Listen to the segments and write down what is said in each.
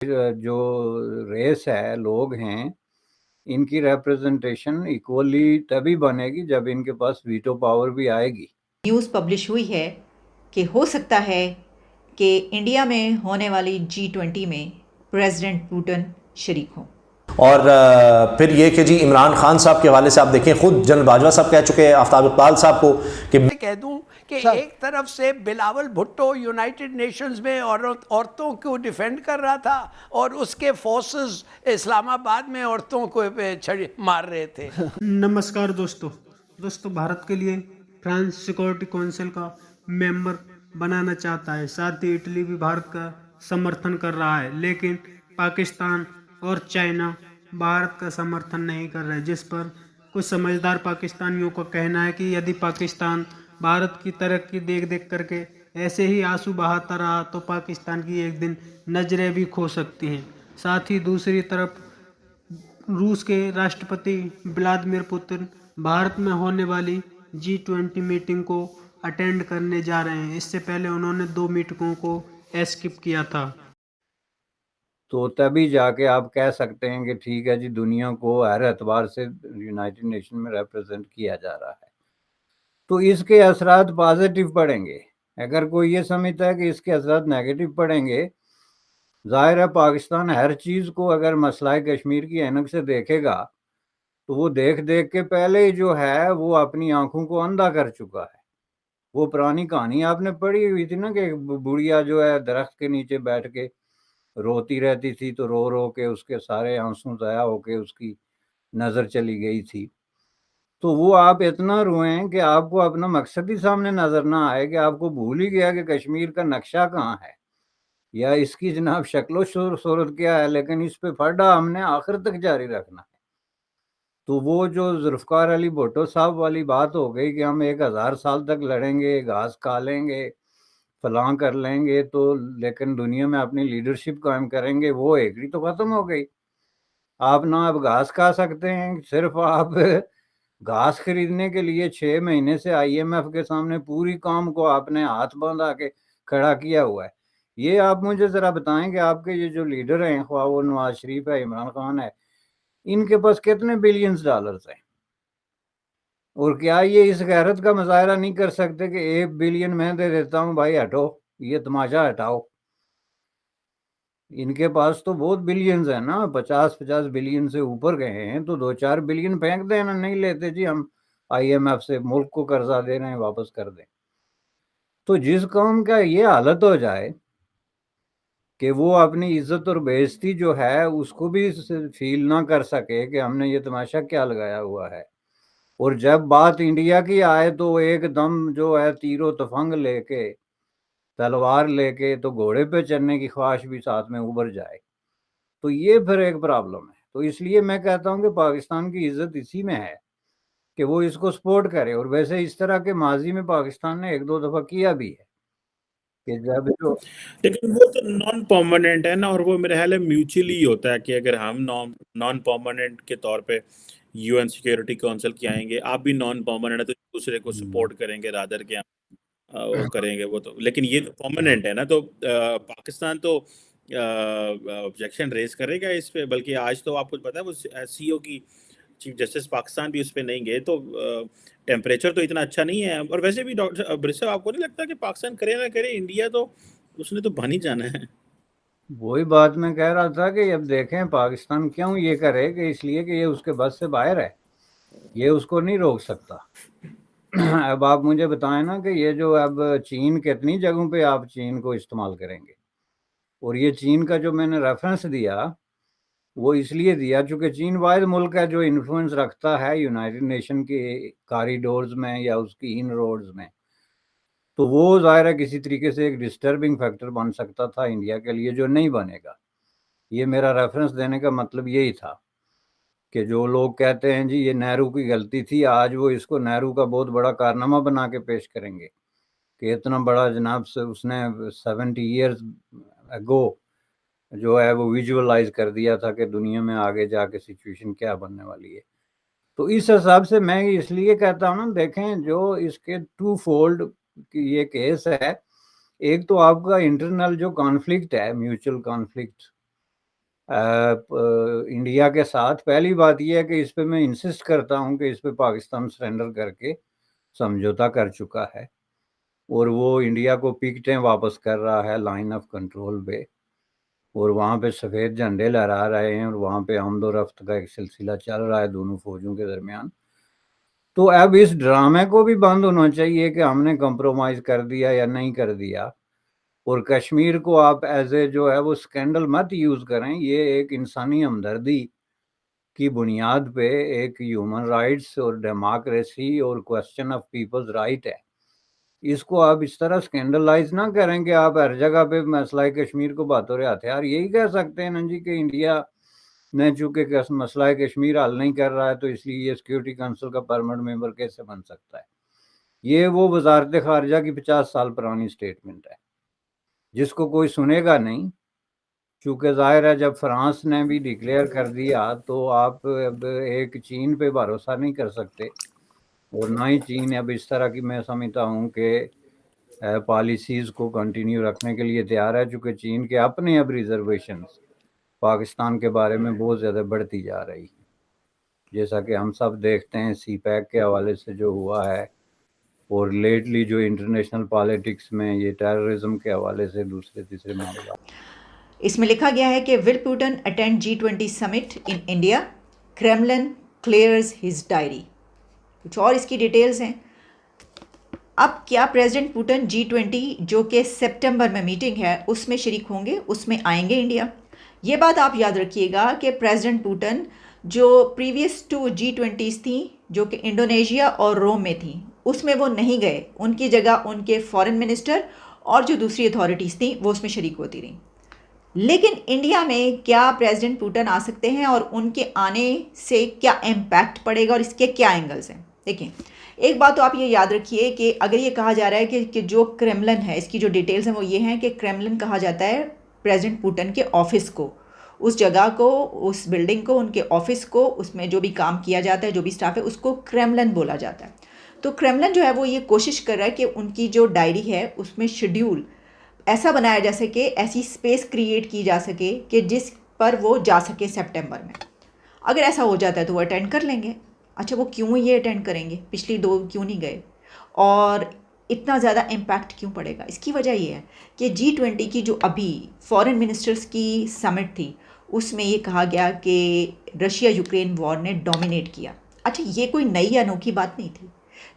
जो रेस है, लोग हैं, इनकी रिप्रेजेंटेशन इक्वली तभी बनेगी जब इनके पास वीटो पावर भी आएगी। न्यूज़ पब्लिश हुई है कि हो सकता है कि इंडिया में होने वाली G20 में प्रेसिडेंट पुतिन शरीक हों। और फिर ये कि जी इमरान खान साहब के हवाले से आप देखें, खुद जनरल बाजवा साहब कह चुके हैं आफ्ताब इकबाल साहब को कि मैं कह दूं कि एक तरफ से बिलावल भुट्टो यूनाइटेड नेशंस में औरतों को डिफेंड कर रहा था और उसके फोर्सेस इस्लामाबाद में औरतों को मार रहे थे। नमस्कार दोस्तों, भारत के लिए फ्रांस सिक्योरिटी काउंसिल का मेंबर बनाना चाहता है। साथ ही इटली भी भारत का समर्थन कर रहा है, लेकिन पाकिस्तान और चाइना भारत का समर्थन नहीं कर रहे, जिस पर कुछ समझदार पाकिस्तानियों का कहना है कि यदि पाकिस्तान भारत की तरक्की देख देख करके ऐसे ही आंसू बहाता रहा तो पाकिस्तान की एक दिन नजरें भी खो सकती हैं। साथ ही दूसरी तरफ रूस के राष्ट्रपति व्लादिमीर पुतिन भारत में होने वाली G20 मीटिंग को अटेंड करने जा रहे हैं। इससे पहले उन्होंने 2 मीटिंगों को स्किप किया था। तो तभी जाके आप कह सकते हैं कि ठीक है जी, दुनिया को हर एतबार से यूनाइटेड नेशन में रिप्रेजेंट किया जा रहा है। तो इसके असरात पॉजिटिव पड़ेंगे। अगर कोई ये समझता है कि इसके असरात नेगेटिव पड़ेंगे, जाहिर है पाकिस्तान हर चीज़ को अगर मसला कश्मीर की ऐनक से देखेगा तो वो देख देख के पहले ही जो है वो अपनी आंखों को अंधा कर चुका है। वो पुरानी कहानी आपने पढ़ी हुई थी ना कि बुढ़िया जो है दरख्त के नीचे बैठ के रोती रहती थी, तो रो रो के उसके सारे आंसू ज़ाया होके उसकी नज़र चली गई थी। तो वो आप इतना रोएं कि आपको अपना मकसद ही सामने नज़र ना आए, कि आपको भूल ही गया कि कश्मीर का नक्शा कहाँ है या इसकी जनाब शक्लो सूरत क्या है, लेकिन इस पे फड्डा हमने आखिर तक जारी रखना है। तो वो जो जुल्फ़िकार अली भुट्टो साहब वाली बात हो गई कि हम 1000 साल तक लड़ेंगे, घास खा लेंगे, फलां कर लेंगे, तो लेकिन दुनिया में अपनी लीडरशिप कायम करेंगे, वो एकड़ी तो ख़त्म हो गई। आप ना अब घास खा सकते हैं, सिर्फ़ आप घास खरीदने के लिए 6 महीने से आईएमएफ के सामने पूरी कौम को आपने हाथ बांधा के खड़ा किया हुआ है। ये आप मुझे ज़रा बताएँ कि आपके ये जो लीडर हैं, ख्वाह वो नवाज़ शरीफ है, इमरान खान है, इनके पास कितने बिलियंस डॉलर्स हैं? और क्या ये इस गैरत का मुज़ाहरा नहीं कर सकते कि 1 बिलियन मैं दे देता हूँ भाई, हटो, ये तमाशा हटाओ। इनके पास तो बहुत बिलियंस है ना, 50-50 बिलियन से ऊपर गए हैं, तो 2-4 बिलियन फेंक दें ना, नहीं लेते जी हम आईएमएफ से, मुल्क को कर्जा दे रहे हैं, वापस कर दें। तो जिस कौम का ये हालत हो जाए कि वो अपनी इज्जत और बेइज्जती जो है उसको भी फील ना कर सके कि हमने ये तमाशा क्या लगाया हुआ है, और जब बात इंडिया की आए तो एकदम जो है तीरों तफंग लेके, तलवार लेके, तो घोड़े पे चढ़ने की ख्वाहिश भी साथ में उभर जाए, तो ये फिर एक प्रॉब्लम है। तो इसलिए मैं कहता हूँ कि पाकिस्तान की इज्जत इसी में है कि वो इसको सपोर्ट करे, और वैसे इस तरह के माजी में पाकिस्तान ने 1-2 दफ़ा किया भी है कि जब जो लेकिन वो तो नॉन परमानेंट है ना, और वो मेरे ख्याल है म्यूचुअली होता है कि अगर हम नॉन परमानेंट के तौर पे यूएन सिक्योरिटी काउंसिल के आएंगे, आप भी नॉन परमानेंट है तो दूसरे को सपोर्ट करेंगे रादर के वो करेंगे, वो तो। लेकिन ये तो परमानेंट है ना, तो पाकिस्तान तो ऑब्जेक्शन रेज करेगा इस पे। बल्कि आज तो आपको पता है वो सीओ की चीफ जस्टिस पाकिस्तान भी उस पर नहीं गए, तो टेम्परेचर तो इतना अच्छा नहीं है। और वैसे भी डॉक्टर ब्रिसव, आपको नहीं लगता कि पाकिस्तान करे ना करे, इंडिया तो उसने तो बन ही जाना है। वही बात मैं कह रहा था कि अब देखें पाकिस्तान क्यों ये करे, कि इसलिए कि ये उसके बस से बाहर है, ये उसको नहीं रोक सकता। अब आप मुझे बताएं ना कि ये जो अब चीन, कितनी जगहों पे आप चीन को इस्तेमाल करेंगे, और ये चीन का जो मैंने रेफरेंस दिया वो इसलिए दिया चूंकि चीन वाहिद मुल्क है जो इन्फ्लुएंस रखता है यूनाइटेड नेशन के कॉरिडोर्स में या उसकी इन रोड्स में, तो वो ज़ाहिर है किसी तरीके से एक डिस्टर्बिंग फैक्टर बन सकता था इंडिया के लिए, जो नहीं बनेगा। ये मेरा रेफरेंस देने का मतलब यही था कि जो लोग कहते हैं जी ये नेहरू की गलती थी, आज वो इसको नेहरू का बहुत बड़ा कारनामा बना के पेश करेंगे कि इतना बड़ा जनाब से उसने 70 ईयर्स अगो जो है वो विजुअलाइज कर दिया था कि दुनिया में आगे जाके सिचुएशन क्या बनने वाली है। तो इस हिसाब से मैं इसलिए कहता हूँ ना, देखें जो इसके टू फोल्ड ये केस है, एक तो आपका इंटरनल जो कॉन्फ्लिक्ट है, म्यूचुअल कॉन्फ्लिक्ट इंडिया के साथ। पहली बात यह है कि इस पे मैं इंसिस्ट करता हूं कि इस पे पाकिस्तान सरेंडर करके समझौता कर चुका है और वो इंडिया को पिकटें वापस कर रहा है लाइन ऑफ कंट्रोल पे, और वहाँ पे सफ़ेद झंडे लहरा रहे हैं और वहाँ पे आमदो-रफ्त का एक सिलसिला चल रहा है दोनों फ़ौजों के दरमियान। तो अब इस ड्रामे को भी बंद होना चाहिए कि हमने कंप्रोमाइज़ कर दिया या नहीं कर दिया, और कश्मीर को आप एज़ ए जो है वो स्कैंडल मत यूज़ करें। ये एक इंसानी हमदर्दी की बुनियाद पे एक ह्यूमन राइट्स और डेमोक्रेसी और क्वेश्चन ऑफ पीपल्स राइट है। इसको आप इस तरह स्कैंडलाइज ना करें कि आप हर जगह पे मसला कश्मीर को बतौर हथियार यही कह सकते हैं ना जी कि इंडिया ने चूंकि मसला कश्मीर हल नहीं कर रहा है तो इसलिए ये सिक्योरिटी काउंसिल का परमानेंट मेंबर कैसे बन सकता है। ये वो वजारत खारजा की 50 साल पुरानी स्टेटमेंट है जिसको कोई सुनेगा नहीं, चूँकि ज़ाहिर है जब फ्रांस ने भी डिक्लेयर कर दिया तो आप अब एक चीन पे भरोसा नहीं कर सकते, और ना ही चीन अब इस तरह की मैं समझता हूँ कि पॉलिसीज़ को कंटिन्यू रखने के लिए तैयार है, चूँकि चीन के अपने अब रिजर्वेशंस पाकिस्तान के बारे में बहुत ज़्यादा बढ़ती जा रही है, जैसा कि हम सब देखते हैं सीपैक के हवाले से जो हुआ है, और लेटली जो इंटरनेशनल पॉलिटिक्स में ये टेररिज्म के हवाले से दूसरे तीसरे मामला। इसमें लिखा गया है कि will Putin attend G20 summit in India, Kremlin clears his diary. कुछ और इसकी डिटेल्स हैं। अब क्या प्रेसिडेंट पुतिन G20 जो कि सितंबर में मीटिंग है उसमें शरीक होंगे, उसमें आएंगे इंडिया? ये बात आप याद रखिएगा कि प्रेसिडेंट पुतिन जो प्रीवियस 2 G20s थी जो कि इंडोनेशिया और रोम में थी उसमें वो नहीं गए, उनकी जगह उनके फॉरेन मिनिस्टर और जो दूसरी अथॉरिटीज़ थी वो उसमें शरीक होती रहीं। लेकिन इंडिया में क्या प्रेसिडेंट पुतिन आ सकते हैं और उनके आने से क्या इम्पैक्ट पड़ेगा और इसके क्या एंगल्स हैं? देखिए, एक बात तो आप ये याद रखिए कि अगर ये कहा जा रहा है कि जो क्रेमलिन है, इसकी जो डिटेल्स हैं वो ये हैं कि क्रेमलिन कहा जाता है प्रेसिडेंट पुतिन के ऑफिस को, उस जगह को, उस बिल्डिंग को, उनके ऑफिस को, उसमें जो भी काम किया जाता है, जो भी स्टाफ है, उसको क्रेमलिन बोला जाता है। तो क्रेमलिन जो है वो ये कोशिश कर रहा है कि उनकी जो डायरी है उसमें शेड्यूल ऐसा बनाया जा सके, ऐसी स्पेस क्रिएट की जा सके कि जिस पर वो जा सके सितंबर में। अगर ऐसा हो जाता है तो वो अटेंड कर लेंगे। अच्छा, वो क्यों ये अटेंड करेंगे? पिछली 2 क्यों नहीं गए और इतना ज़्यादा इम्पैक्ट क्यों पड़ेगा? इसकी वजह ये है कि G20 की जो अभी फॉरेन मिनिस्टर्स की समिट थी उसमें ये कहा गया कि रशिया यूक्रेन वॉर ने डोमिनेट किया। अच्छा, ये कोई नई अनोखी बात नहीं थी,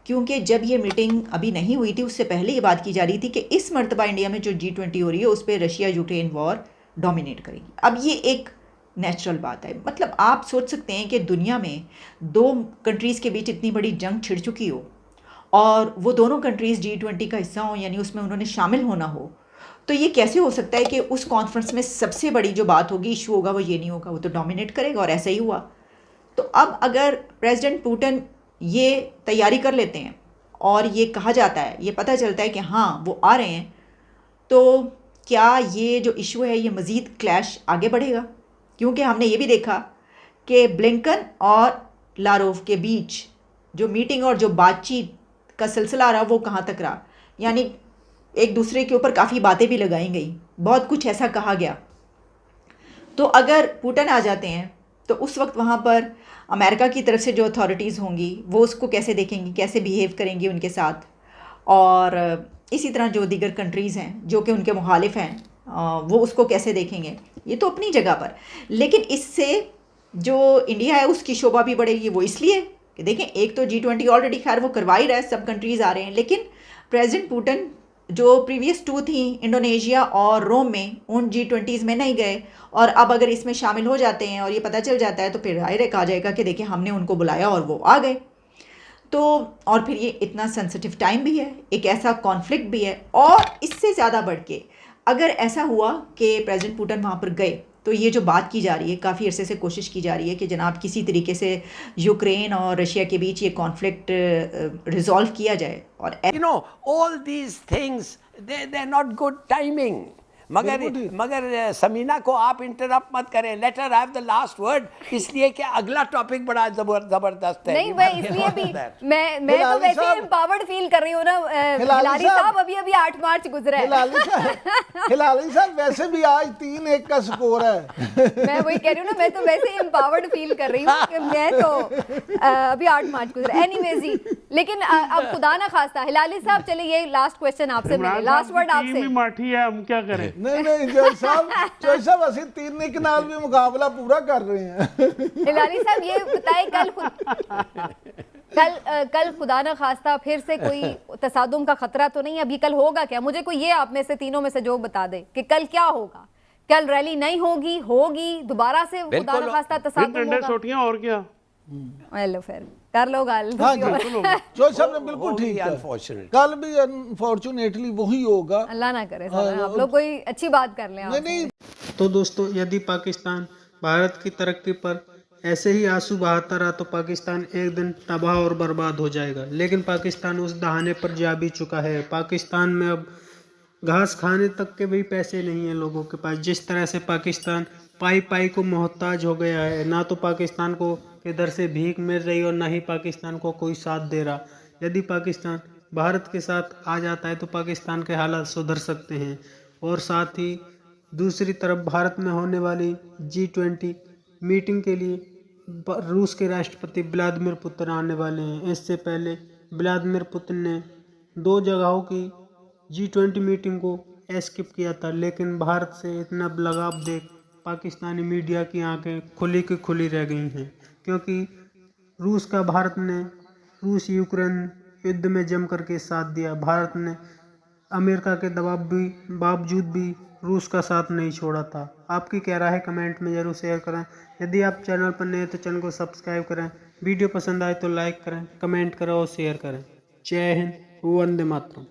क्योंकि जब ये मीटिंग अभी नहीं हुई थी उससे पहले ये बात की जा रही थी कि इस मर्तबा इंडिया में जो G20 हो रही है उस पर रशिया यूक्रेन वॉर डोमिनेट करेगी। अब ये एक नेचुरल बात है। मतलब आप सोच सकते हैं कि दुनिया में 2 कंट्रीज़ के बीच इतनी बड़ी जंग छिड़ चुकी हो और वो दोनों कंट्रीज़ G20 का हिस्सा हो, यानी उसमें उन्होंने शामिल होना हो, तो ये कैसे हो सकता है कि उस कॉन्फ्रेंस में सबसे बड़ी जो बात होगी, इशू होगा, वो ये नहीं होगा, वो तो डोमिनेट करेगा। और ऐसा ही हुआ। तो अब अगर प्रेसिडेंट पुतिन ये तैयारी कर लेते हैं और ये कहा जाता है, ये पता चलता है कि हाँ वो आ रहे हैं, तो क्या ये जो इशू है ये मज़ीद क्लैश आगे बढ़ेगा? क्योंकि हमने ये भी देखा कि ब्लिंकन और लारोव के बीच जो मीटिंग और जो बातचीत का सिलसिला रहा वो कहाँ तक रहा, यानी एक दूसरे के ऊपर काफ़ी बातें भी लगाई गई, बहुत कुछ ऐसा कहा गया। तो अगर पुतिन आ जाते हैं तो उस वक्त वहाँ पर अमेरिका की तरफ से जो अथॉरिटीज़ होंगी वो उसको कैसे देखेंगी, कैसे बिहेव करेंगी उनके साथ, और इसी तरह जो दीगर कंट्रीज़ हैं जो कि उनके मुखालिफ हैं वो उसको कैसे देखेंगे, ये तो अपनी जगह पर। लेकिन इससे जो इंडिया है उसकी शोभा भी बढ़ेगी। वो इसलिए कि देखें, एक तो G20 ऑलरेडी खैर वो करवा ही रहा है, सब कंट्रीज़ आ रहे हैं, लेकिन प्रेसिडेंट पुतिन जो प्रीवियस 2 थी इंडोनेशिया और रोम में, उन G20s में नहीं गए, और अब अगर इसमें शामिल हो जाते हैं और ये पता चल जाता है तो फिर जाहिर कहा जाएगा कि देखिए हमने उनको बुलाया और वो आ गए। तो और फिर ये इतना सेंसिटिव टाइम भी है, एक ऐसा कॉन्फ्लिक्ट भी है, और इससे ज़्यादा बढ़ के अगर ऐसा हुआ कि प्रेसिडेंट पुतिन वहाँ पर गए तो ये जो बात की जा रही है, काफ़ी अरसे से कोशिश की जा रही है कि जनाब किसी तरीके से यूक्रेन और रशिया के बीच ये कॉन्फ्लिक्ट रिजॉल्व किया जाए। और all these things, they're not good timing. मगर समीना को आप इंटरप्ट मत करें, let her have the last word, इसलिए कि अगला टॉपिक बड़ा जबरदस्त है। नहीं, मैं इसलिए भी मैं तो वैसे ही एम्पावर्ड फील कर रही हूँ ना। हिलाली साहब अभी 8 मार्च गुजरा है। हिलाली साहब वैसे भी आज 3-1 का स्कोर है। मैं वही कह रही हूँ ना, मैं तो वैसे ही एम्पावर्ड फील कर रही हूँ कि मैं तो अभी 8 मार्च गुजरा। एनीवेज जी, लेकिन अब खुदा ना खास्ता हिलाली साहब, चले ये लास्ट क्वेश्चन आपसे मिले, लास्ट वर्ड आपसे। माठी है, हम क्या करें? नहीं जज साहब असं 3-1 नाल भी मुकाबला पूरा कर रहे हैं। हिलाली साहब ये बताए, कल खुदा ना खास्ता फिर से कोई तसादुम का खतरा तो नहीं? अभी कल होगा क्या? मुझे कोई ये आप में से तीनों में से जो बता दे कि कल क्या होगा। कल रैली नहीं होगी दोबारा से खुदा ना खास्ता तसादुम होगा? और क्या फिर कर लो गाल। जो सब ने बिल्कुल ठीक है, कल भी अनफॉर्चुनेटली वही होगा। अल्लाह ना करे आप लोग कोई अच्छी बात कर लें। नहीं तो दोस्तों, यदि पाकिस्तान भारत की तरक्की पर ऐसे ही आंसू बहाता रहा तो पाकिस्तान एक दिन तबाह और बर्बाद हो जाएगा। लेकिन पाकिस्तान उस दहाने पर जा भी चुका है। पाकिस्तान में अब घास खाने तक के भी पैसे नहीं है लोगों के पास। जिस तरह से पाकिस्तान पाई को मोहताज हो गया है, ना तो पाकिस्तान को इधर से भीख मिल रही और ना ही पाकिस्तान को कोई साथ दे रहा। यदि पाकिस्तान भारत के साथ आ जाता है तो पाकिस्तान के हालात सुधर सकते हैं। और साथ ही दूसरी तरफ भारत में होने वाली G20 मीटिंग के लिए रूस के राष्ट्रपति व्लादिमीर पुतिन आने वाले हैं। इससे पहले व्लादिमीर पुतिन ने 2 जगहों की G20 मीटिंग को स्किप किया था। लेकिन भारत से इतना लगाव देख पाकिस्तानी मीडिया की आंखें खुली की खुली रह गई हैं, क्योंकि रूस यूक्रेन युद्ध में जम करके साथ दिया। भारत ने अमेरिका के बावजूद भी रूस का साथ नहीं छोड़ा था। आपकी क्या राय है कमेंट में ज़रूर शेयर करें। यदि आप चैनल पर नए हैं तो चैनल को सब्सक्राइब करें। वीडियो पसंद आए तो लाइक करें, कमेंट करें और शेयर करें। जय हिंद, वंदे मातरम।